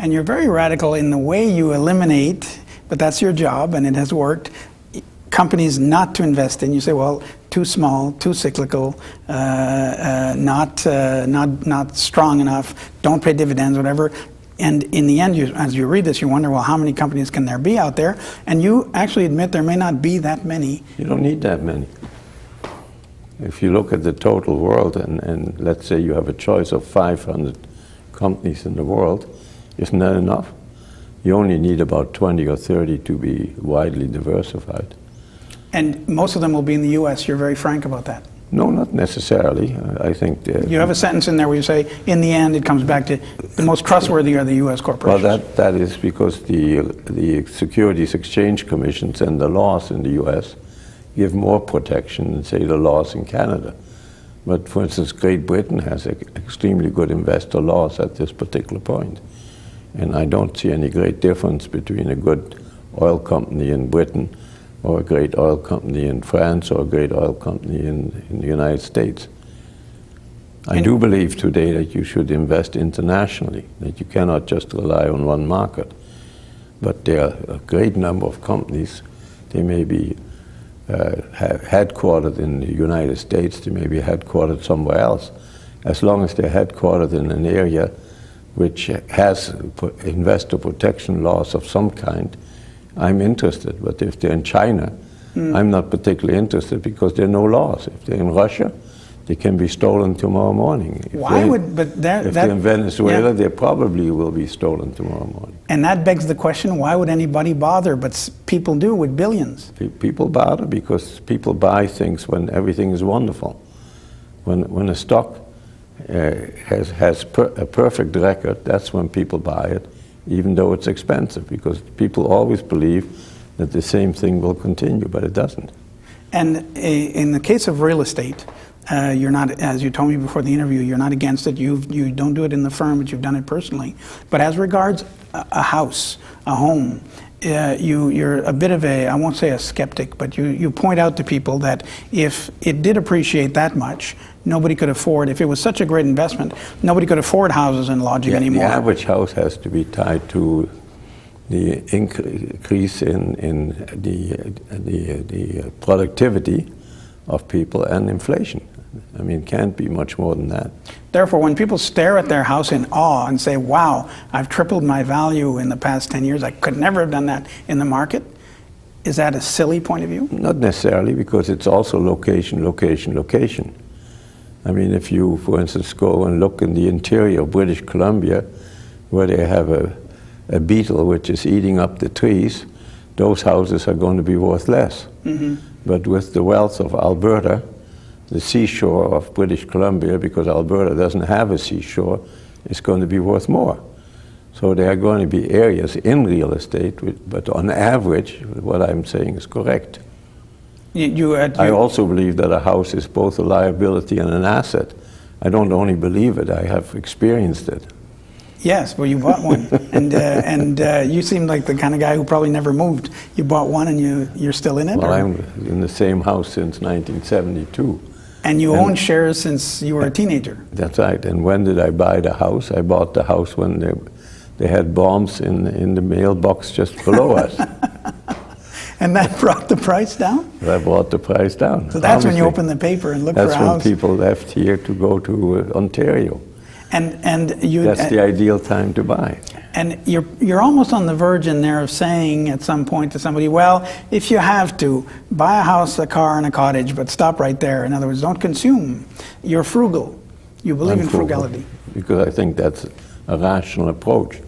and you're very radical in the way you eliminate, but that's your job and it has worked, companies not to invest in. You say, well, too small, too cyclical, not strong enough, don't pay dividends, whatever. And in the end, as you read this, you wonder, well, how many companies can there be out there? And you actually admit there may not be that many. You don't need that many. If you look at the total world, and let's say you have a choice of 500 companies in the world, isn't that enough? You only need about 20 or 30 to be widely diversified. And most of them will be in the U.S. You're very frank about that. No, not necessarily. I think you have a sentence in there where you say, in the end, it comes back to the most trustworthy are the U.S. corporations. Well, that is because the Securities Exchange Commissions and the laws in the U.S. give more protection than, say, the laws in Canada. But, for instance, Great Britain has extremely good investor laws at this particular point. And I don't see any great difference between a good oil company in Britain or a great oil company in France or a great oil company in the United States. I do believe today that you should invest internationally, that you cannot just rely on one market. But there are a great number of companies. They may be headquartered in the United States, they may be headquartered somewhere else. As long as they're headquartered in an area which has investor protection laws of some kind, I'm interested. But if they're in China, I'm not particularly interested because there are no laws. If they're in Russia, they can be stolen tomorrow morning. If they're in Venezuela, they probably will be stolen tomorrow morning. And that begs the question, why would anybody bother? But people do with billions. People bother because people buy things when everything is wonderful. When a stock has a perfect record, that's when people buy it, even though it's expensive, because people always believe that the same thing will continue, but it doesn't. And in the case of real estate, you're not, as you told me before the interview, you're not against it. You don't do it in the firm, but you've done it personally. But as regards a house, a home, you're a bit of a, I won't say a skeptic, but you point out to people that if it did appreciate that much, nobody could afford, if it was such a great investment, nobody could afford houses and lodging anymore. The average house has to be tied to the increase in the productivity of people and inflation. I mean, it can't be much more than that. Therefore, when people stare at their house in awe and say, wow, I've tripled my value in the past 10 years, I could never have done that in the market, is that a silly point of view? Not necessarily, because it's also location, location, location. I mean, if you, for instance, go and look in the interior of British Columbia, where they have a beetle which is eating up the trees, those houses are going to be worth less. Mm-hmm. But with the wealth of Alberta, the seashore of British Columbia, because Alberta doesn't have a seashore, is going to be worth more. So there are going to be areas in real estate, but on average, what I'm saying is correct. I also believe that a house is both a liability and an asset. I don't only believe it, I have experienced it. Yes, well, you bought one, and you seem like the kind of guy who probably never moved. You bought one, and you're still in it? Well, I'm in the same house since 1972. And you own shares since you were a teenager? That's right. And when did I buy the house? I bought the house when they had bombs in the mailbox just below us. And that brought the price down? That brought the price down. So that's when you open the paper and look for a house? That's when people left here to go to Ontario. That's the ideal time to buy. And you're almost on the verge in there of saying at some point to somebody, well, if you have to, buy a house, a car, and a cottage, but stop right there. In other words, don't consume. You're frugal. You believe in frugality. Because I think that's a rational approach.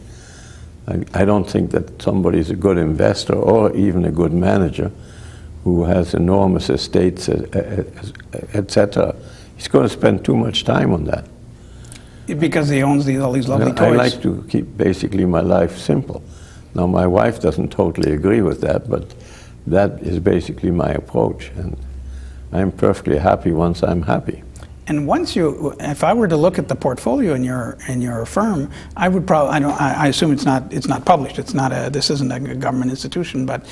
I don't think that somebody is a good investor or even a good manager who has enormous estates, etc. He's going to spend too much time on that. Because he owns all these lovely toys. I like to keep basically my life simple. Now, my wife doesn't totally agree with that, but that is basically my approach. And I'm perfectly happy once I'm happy. And once if I were to look at the portfolio in your firm, I would probably, I assume it's not published. It's not this isn't a government institution, but